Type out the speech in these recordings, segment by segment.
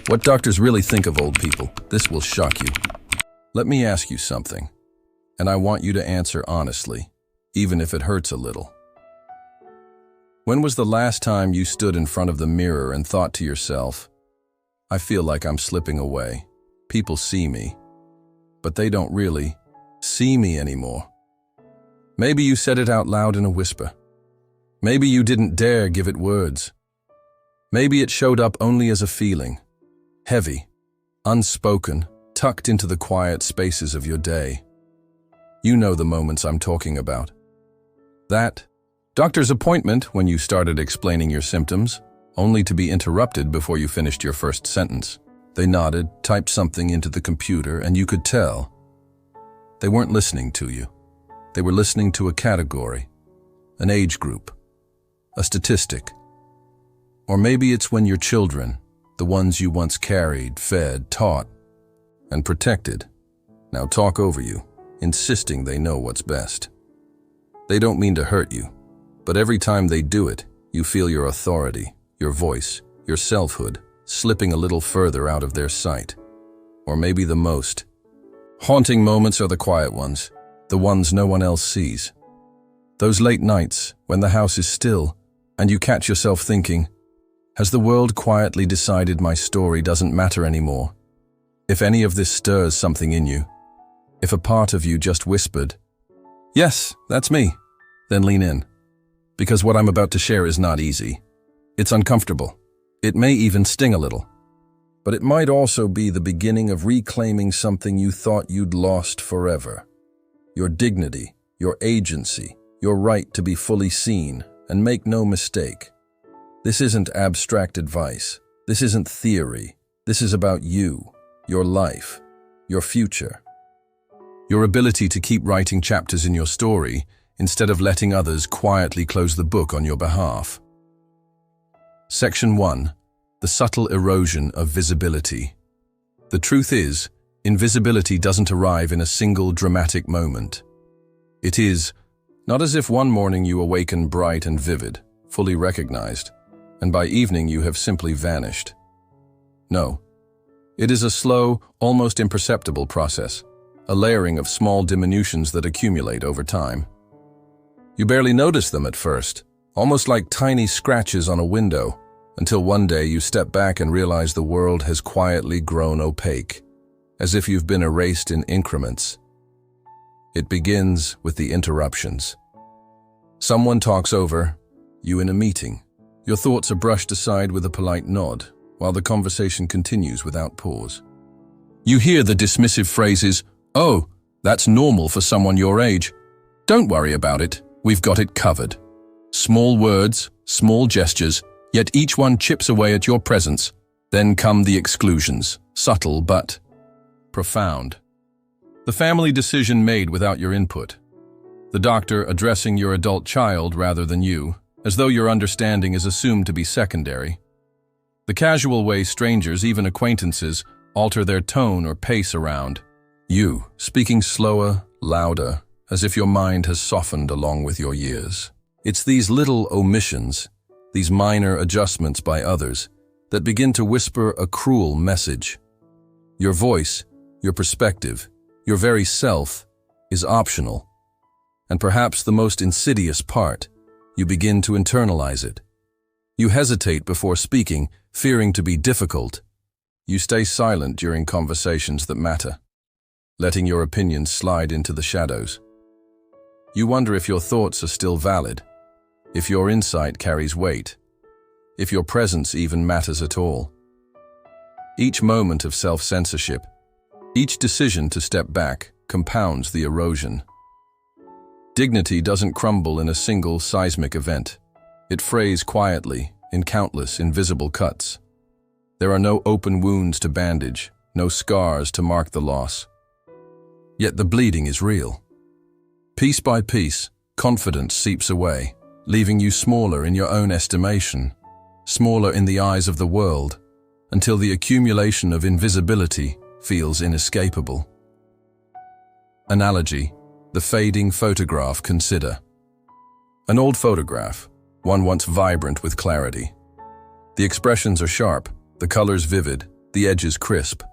What doctors really think of old people, this will shock you. Let me ask you something, and I want you to answer honestly, even if it hurts a little. When was the last time you stood in front of the mirror and thought to yourself, I feel like I'm slipping away. People see me, but they don't really see me anymore. Maybe you said it out loud in a whisper. Maybe you didn't dare give it words. Maybe it showed up only as a feeling, heavy, unspoken, tucked into the quiet spaces of your day. You know the moments I'm talking about. That doctor's appointment when you started explaining your symptoms, only to be interrupted before you finished your first sentence. They nodded, typed something into the computer, and you could tell. They weren't listening to you. They were listening to a category, an age group, a statistic. Or maybe it's when your children, the ones you once carried, fed, taught, and protected, now talk over you, insisting they know what's best. They don't mean to hurt you, but every time they do it, you feel your authority, your voice, your selfhood, slipping a little further out of their sight. Or maybe the most haunting moments are the quiet ones, the ones no one else sees. Those late nights when the house is still and you catch yourself thinking, has the world quietly decided my story doesn't matter anymore? If any of this stirs something in you, if a part of you just whispered, yes, that's me, then lean in. Because what I'm about to share is not easy. It's uncomfortable. It may even sting a little. But it might also be the beginning of reclaiming something you thought you'd lost forever. Your dignity, your agency, your right to be fully seen, and make no mistake. This isn't abstract advice. This isn't theory. This is about you, your life, your future. Your ability to keep writing chapters in your story instead of letting others quietly close the book on your behalf. Section 1. The subtle erosion of visibility. The truth is, invisibility doesn't arrive in a single dramatic moment. It is not as if one morning you awaken bright and vivid, fully recognized, and by evening you have simply vanished. No. It is a slow, almost imperceptible process, a layering of small diminutions that accumulate over time. You barely notice them at first, almost like tiny scratches on a window, until one day you step back and realize the world has quietly grown opaque, as if you've been erased in increments. It begins with the interruptions. Someone talks over you in a meeting. Your thoughts are brushed aside with a polite nod, while the conversation continues without pause. You hear the dismissive phrases, "Oh, that's normal for someone your age. Don't worry about it, we've got it covered." Small words, small gestures, yet each one chips away at your presence. Then come the exclusions, subtle but profound. The family decision made without your input. The doctor addressing your adult child rather than you, as though your understanding is assumed to be secondary. The casual way strangers, even acquaintances, alter their tone or pace around you, speaking slower, louder, as if your mind has softened along with your years. It's these little omissions, these minor adjustments by others, that begin to whisper a cruel message. Your voice, your perspective, your very self is optional. And perhaps the most insidious part, you begin to internalize it. You hesitate before speaking, fearing to be difficult. You stay silent during conversations that matter, letting your opinions slide into the shadows. You wonder if your thoughts are still valid, if your insight carries weight, if your presence even matters at all. Each moment of self-censorship, each decision to step back, compounds the erosion. Dignity doesn't crumble in a single seismic event. It frays quietly, in countless invisible cuts. There are no open wounds to bandage, no scars to mark the loss. Yet the bleeding is real. Piece by piece, confidence seeps away, leaving you smaller in your own estimation, smaller in the eyes of the world, until the accumulation of invisibility feels inescapable. Analogy, the fading photograph. Consider an old photograph, one once vibrant with clarity. The expressions are sharp, the colors vivid, the edges crisp.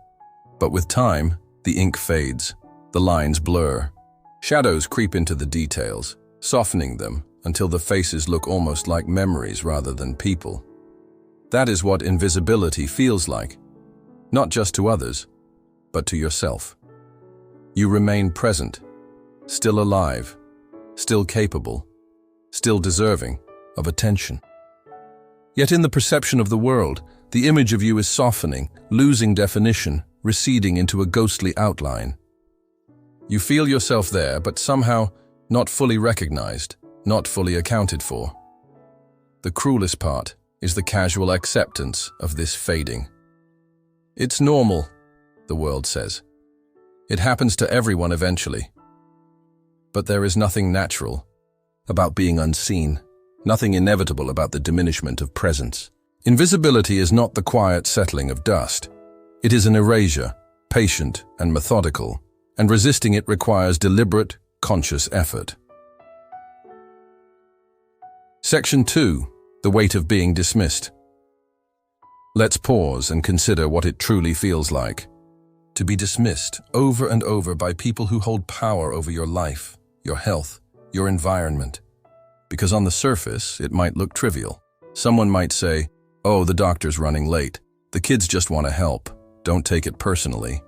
But with time, the ink fades, the lines blur. Shadows creep into the details, softening them until the faces look almost like memories rather than people. That is what invisibility feels like, not just to others, but to yourself. You remain present, still alive, still capable, still deserving of attention. Yet in the perception of the world, the image of you is softening, losing definition, receding into a ghostly outline. You feel yourself there, but somehow not fully recognized, not fully accounted for. The cruelest part is the casual acceptance of this fading. It's normal, the world says. It happens to everyone eventually. But there is nothing natural about being unseen, nothing inevitable about the diminishment of presence. Invisibility is not the quiet settling of dust. It is an erasure, patient and methodical, and resisting it requires deliberate, conscious effort. Section 2. The weight of being dismissed. Let's pause and consider what it truly feels like to be dismissed over and over by people who hold power over your life, your health, your environment. Because on the surface, it might look trivial. Someone might say, "Oh, the doctor's running late. The kids just want to help. Don't take it personally."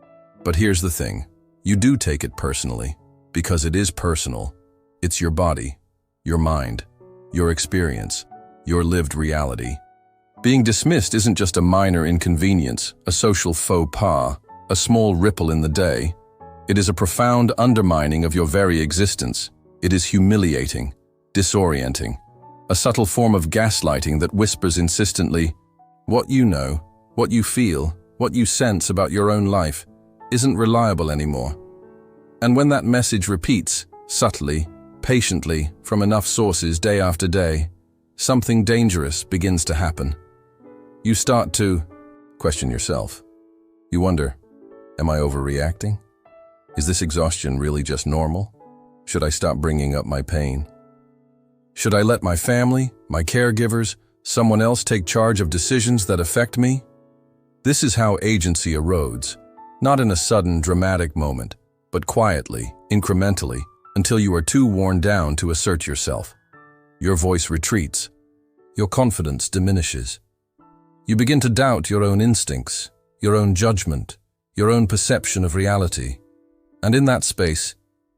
But here's the thing. You do take it personally, because it is personal. It's your body, your mind, your experience, your lived reality. Being dismissed isn't just a minor inconvenience, a social faux pas, a small ripple in the day. It is a profound undermining of your very existence. It is humiliating, disorienting, a subtle form of gaslighting that whispers insistently, what you know, what you feel, what you sense about your own life isn't reliable anymore. And when that message repeats, subtly, patiently, from enough sources day after day, something dangerous begins to happen. You start to question yourself. You wonder, am I overreacting? Is this exhaustion really just normal? Should I stop bringing up my pain? Should I let my family, my caregivers, someone else take charge of decisions that affect me? This is how agency erodes, not in a sudden, dramatic moment, but quietly, incrementally, until you are too worn down to assert yourself. Your voice retreats. Your confidence diminishes. You begin to doubt your own instincts, your own judgment, your own perception of reality. And in that space,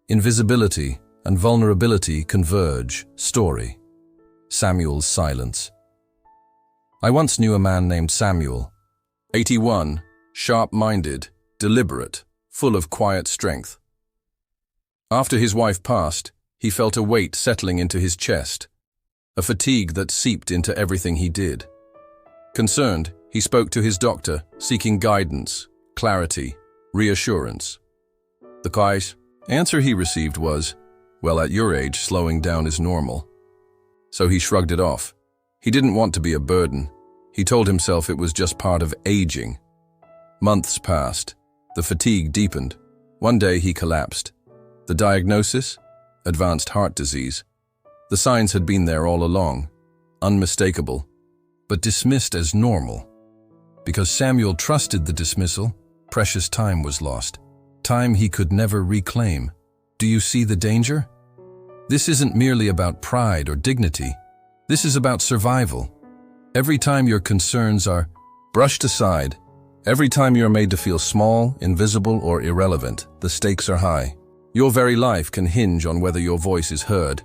invisibility and vulnerability converge. Story. Samuel's silence. I once knew a man named Samuel, 81, sharp-minded, deliberate, full of quiet strength. After his wife passed, he felt a weight settling into his chest, a fatigue that seeped into everything he did. Concerned, he spoke to his doctor, seeking guidance, clarity, reassurance. The quiet answer he received was, "Well, at your age, slowing down is normal." So he shrugged it off. He didn't want to be a burden. He told himself it was just part of aging. Months passed. The fatigue deepened. One day he collapsed. The diagnosis? Advanced heart disease. The signs had been there all along, unmistakable, but dismissed as normal. Because Samuel trusted the dismissal, precious time was lost. Time he could never reclaim. Do you see the danger? This isn't merely about pride or dignity. This is about survival. Every time your concerns are brushed aside, every time you're made to feel small, invisible, or irrelevant, the stakes are high. Your very life can hinge on whether your voice is heard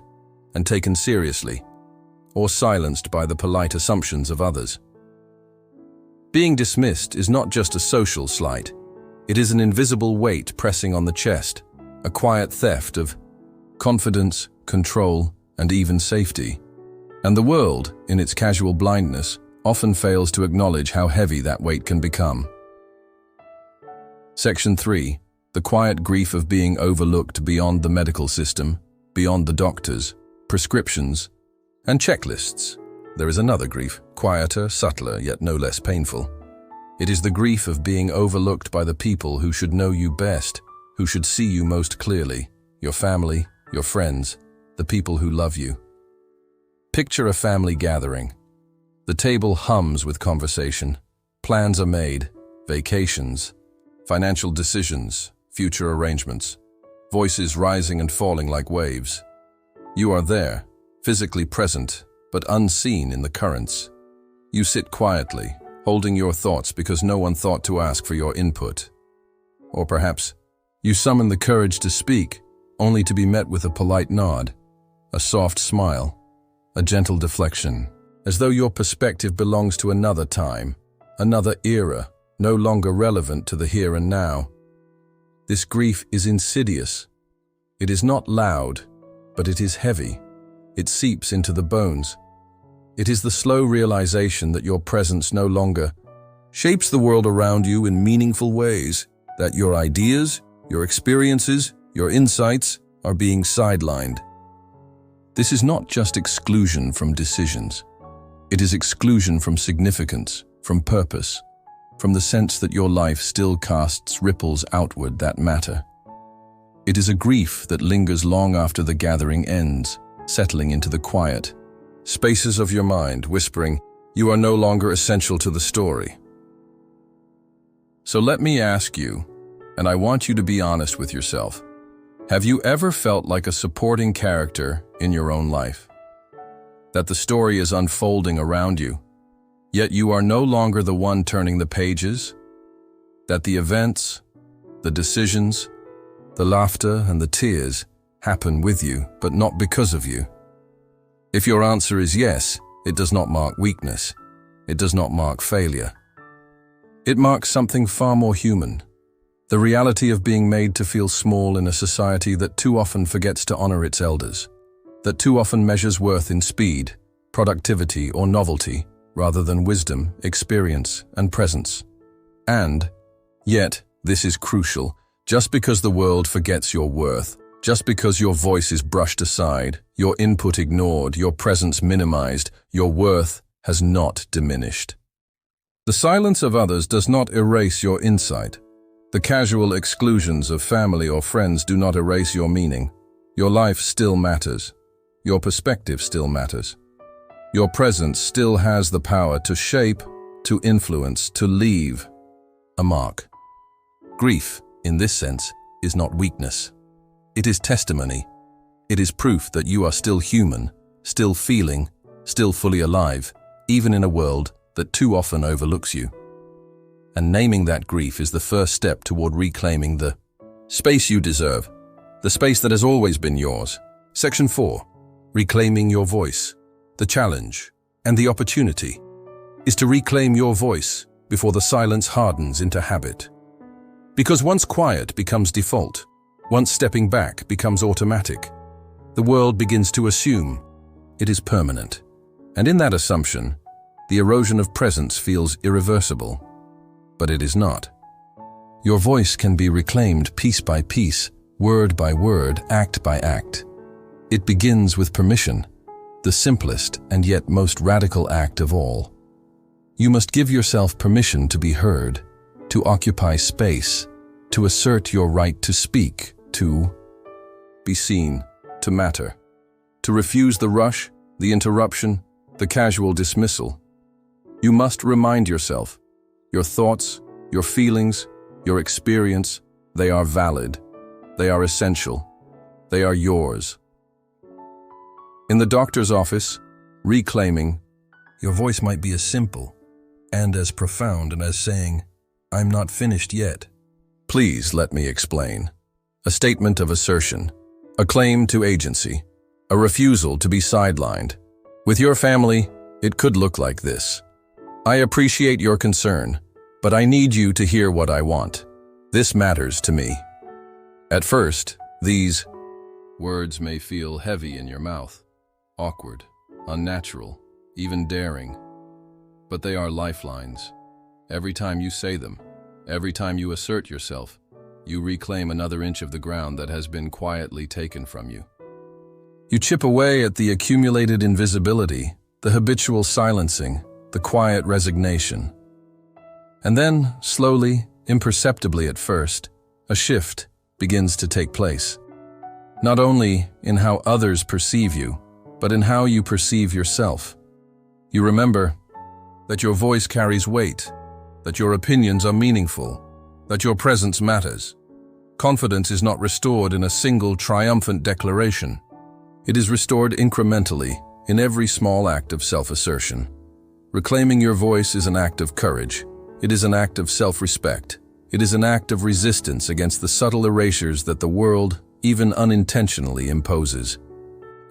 and taken seriously, or silenced by the polite assumptions of others. Being dismissed is not just a social slight. It is an invisible weight pressing on the chest, a quiet theft of confidence, control, and even safety. And the world, in its casual blindness, often fails to acknowledge how heavy that weight can become. Section 3. The quiet grief of being overlooked beyond the medical system, beyond the doctors, prescriptions, and checklists. There is another grief, quieter, subtler, yet no less painful. It is the grief of being overlooked by the people who should know you best, who should see you most clearly, your family, your friends, the people who love you. Picture a family gathering. The table hums with conversation. Plans are made. vacations, financial decisions, future arrangements, voices rising and falling like waves. You are there, physically present, but unseen in the currents. You sit quietly, holding your thoughts because no one thought to ask for your input. Or perhaps you summon the courage to speak, only to be met with a polite nod, a soft smile, a gentle deflection, as though your perspective belongs to another time, another era, no longer relevant to the here and now. This grief is insidious. It is not loud, but it is heavy. It seeps into the bones. It is the slow realization that your presence no longer shapes the world around you in meaningful ways, that your ideas, your experiences, your insights are being sidelined. This is not just exclusion from decisions. It is exclusion from significance, from purpose, from the sense that your life still casts ripples outward that matter. It is a grief that lingers long after the gathering ends, settling into the quiet spaces of your mind, whispering, "You are no longer essential to the story." So let me ask you, and I want you to be honest with yourself, have you ever felt like a supporting character in your own life? That the story is unfolding around you, yet you are no longer the one turning the pages? That the events, the decisions, the laughter and the tears happen with you, but not because of you? If your answer is yes, it does not mark weakness. It does not mark failure. It marks something far more human. The reality of being made to feel small in a society that too often forgets to honor its elders, that too often measures worth in speed, productivity, or novelty, rather than wisdom, experience, and presence. And, yet, this is crucial, just because the world forgets your worth, just because your voice is brushed aside, your input ignored, your presence minimized, your worth has not diminished. The silence of others does not erase your insight. The casual exclusions of family or friends do not erase your meaning. Your life still matters. Your perspective still matters. Your presence still has the power to shape, to influence, to leave a mark. Grief, in this sense, is not weakness. It is testimony. It is proof that you are still human, still feeling, still fully alive, even in a world that too often overlooks you. And naming that grief is the first step toward reclaiming the space you deserve, the space that has always been yours. Section 4. Reclaiming your voice. The challenge and the opportunity is to reclaim your voice before the silence hardens into habit. Because once quiet becomes default, once stepping back becomes automatic, the world begins to assume it is permanent. And in that assumption, the erosion of presence feels irreversible. But it is not. Your voice can be reclaimed piece by piece, word by word, act by act. It begins with permission, the simplest and yet most radical act of all. You must give yourself permission to be heard, to occupy space, to assert your right to speak, to be seen, to matter, to refuse the rush, the interruption, the casual dismissal. You must remind yourself, your thoughts, your feelings, your experience, they are valid, they are essential, they are yours. In the doctor's office, reclaiming your voice might be as simple and as profound as saying, "I'm not finished yet." Please let me explain. A statement of assertion, a claim to agency, a refusal to be sidelined. With your family, it could look like this. "I appreciate your concern, but I need you to hear what I want. This matters to me." At first, these words may feel heavy in your mouth, awkward, unnatural, even daring. But they are lifelines. Every time you say them, every time you assert yourself, you reclaim another inch of the ground that has been quietly taken from you. You chip away at the accumulated invisibility, the habitual silencing, the quiet resignation. And then, slowly, imperceptibly at first, a shift begins to take place. Not only in how others perceive you, but in how you perceive yourself. You remember that your voice carries weight, that your opinions are meaningful, that your presence matters. Confidence is not restored in a single triumphant declaration. It is restored incrementally in every small act of self-assertion. Reclaiming your voice is an act of courage. It is an act of self-respect. It is an act of resistance against the subtle erasures that the world, even unintentionally, imposes.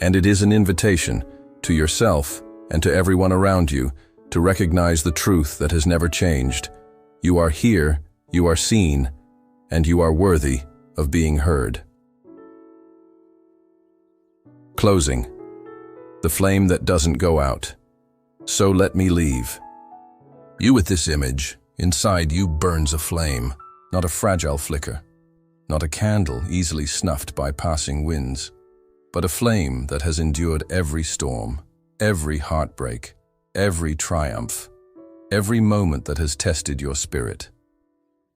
And it is an invitation to yourself and to everyone around you to recognize the truth that has never changed. You are here, you are seen, and you are worthy of being heard. Closing. The flame that doesn't go out. So let me leave. You with this image, inside you burns a flame, not a fragile flicker, not a candle easily snuffed by passing winds, but a flame that has endured every storm, every heartbreak, every triumph, every moment that has tested your spirit.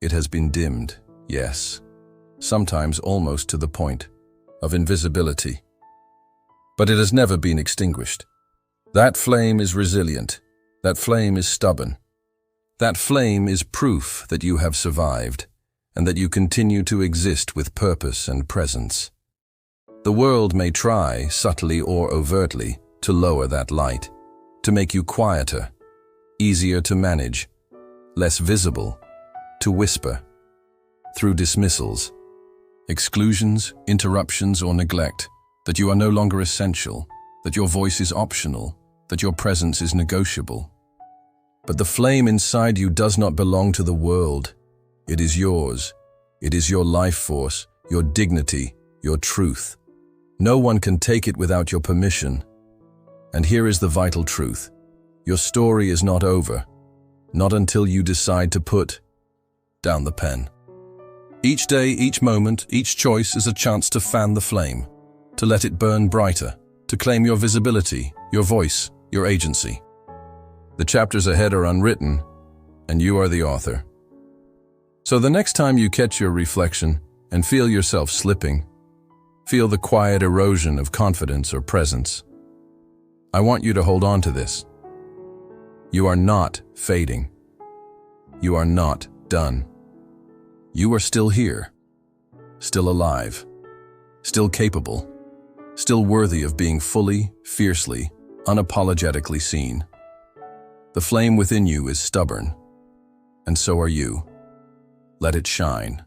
It has been dimmed, yes, sometimes almost to the point of invisibility. But it has never been extinguished. That flame is resilient. That flame is stubborn. That flame is proof that you have survived and that you continue to exist with purpose and presence. The world may try, subtly or overtly, to lower that light, to make you quieter, easier to manage, less visible, to whisper, through dismissals, exclusions, interruptions, or neglect, that you are no longer essential, that your voice is optional, that your presence is negotiable. But the flame inside you does not belong to the world. It is yours. It is your life force, your dignity, your truth. No one can take it without your permission. And here is the vital truth. Your story is not over, not until you decide to put down the pen. Each day, each moment, each choice is a chance to fan the flame, to let it burn brighter, to claim your visibility, your voice, your agency. The chapters ahead are unwritten, and you are the author. So the next time you catch your reflection and feel yourself slipping, feel the quiet erosion of confidence or presence, I want you to hold on to this. You are not fading. You are not done. You are still here, still alive, still capable, still worthy of being fully, fiercely, unapologetically seen. The flame within you is stubborn, and so are you. Let it shine.